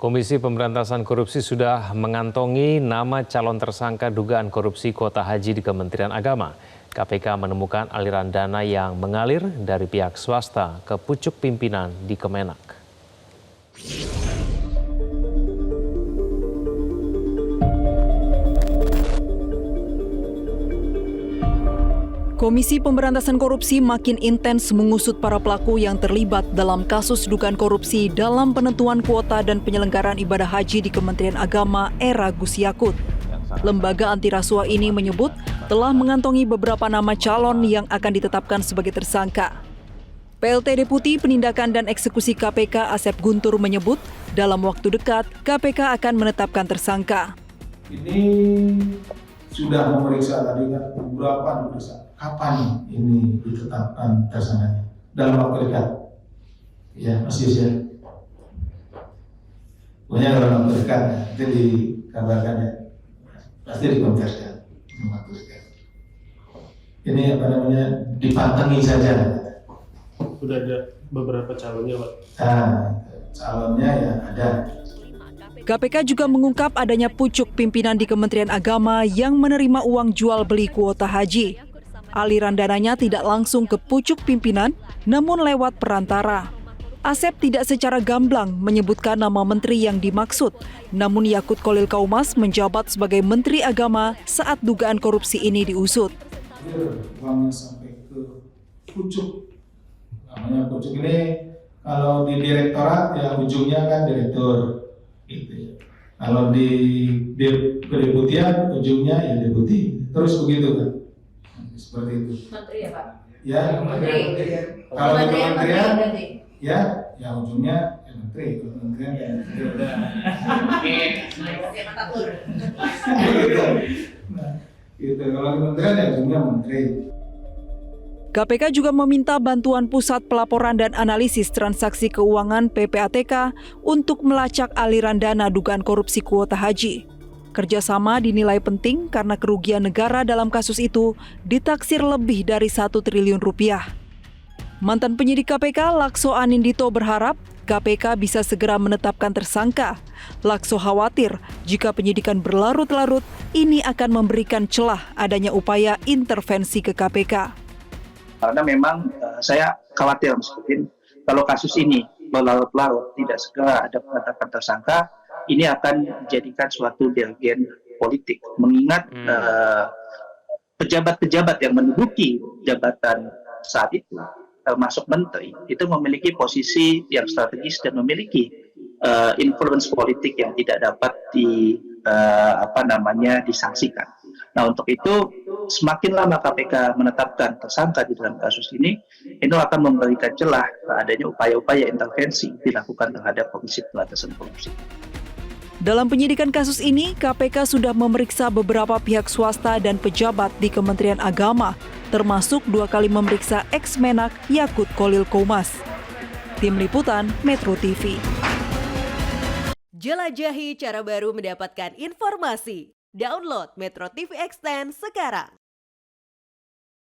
Komisi Pemberantasan Korupsi sudah mengantongi nama calon tersangka dugaan korupsi kuota haji di Kementerian Agama. KPK menemukan aliran dana yang mengalir dari pihak swasta ke pucuk pimpinan di Kemenak. Komisi Pemberantasan Korupsi makin intens mengusut para pelaku yang terlibat dalam kasus dugaan korupsi dalam penentuan kuota dan penyelenggaraan ibadah haji di Kementerian Agama era Gus Yakut. Lembaga anti rasuah ini menyebut telah mengantongi beberapa nama calon yang akan ditetapkan sebagai tersangka. PLT Deputi Penindakan dan Eksekusi KPK Asep Guntur menyebut dalam waktu dekat KPK akan menetapkan tersangka. Ini sudah memeriksa tadi kan beberapa diperiksa. Kapan ini ditetapkan tersangkanya? Dalam waktu dekat? Ya, Mas Yus ya. Pokoknya dalam waktu dekat, nanti dikabarkan ya. Pasti dikonversikan dalam waktu dekat. Ini apa namanya, dipantengi saja. Sudah ada beberapa calonnya, Pak? Calonnya ya ada. KPK juga mengungkap adanya pucuk pimpinan di Kementerian Agama yang menerima uang jual beli kuota haji. Aliran dananya tidak langsung ke pucuk pimpinan, namun lewat perantara. Asep tidak secara gamblang menyebutkan nama menteri yang dimaksud, namun Yakut Kholil Kaumas menjabat sebagai Menteri Agama saat dugaan korupsi ini diusut. Uangnya sampai ke pucuk. Namanya pucuk ini kalau di direktorat ya ujungnya kan direktur. Gitu ya. Kalau di kedeputian ujungnya ya deputi. Terus begitu kan. Seperti itu. Menteri ya Pak? Ya, Menteri. Kalau di kementerian, ya? ya ujungnya ya menteri. Kalau kementerian ya menteri. Nah, gitu. Kalau kementerian ya ujungnya menteri. KPK juga meminta bantuan Pusat Pelaporan dan Analisis Transaksi Keuangan PPATK untuk melacak aliran dana dugaan korupsi kuota haji. Kerjasama dinilai penting karena kerugian negara dalam kasus itu ditaksir lebih dari 1 triliun rupiah. Mantan penyidik KPK Lakso Anindito berharap KPK bisa segera menetapkan tersangka. Lakso khawatir jika penyidikan berlarut-larut ini akan memberikan celah adanya upaya intervensi ke KPK. Karena memang saya khawatir meskipun kalau kasus ini berlarut-larut tidak segera ada penetapan tersangka, ini akan dijadikan suatu delgen politik. Mengingat pejabat-pejabat yang menduduki jabatan saat itu, termasuk menteri, itu memiliki posisi yang strategis dan memiliki influence politik yang tidak dapat disangsikan. Nah, untuk itu semakin lama KPK menetapkan tersangka di dalam kasus ini akan memberikan celah adanya upaya-upaya intervensi dilakukan terhadap Komisi Pemberantasan Korupsi. Dalam penyidikan kasus ini, KPK sudah memeriksa beberapa pihak swasta dan pejabat di Kementerian Agama, termasuk 2 kali memeriksa ex-Menak Yakut Kholil Kaumas. Tim Liputan Metro TV. Jelajahi cara baru mendapatkan informasi. Download Metro TV Extend sekarang.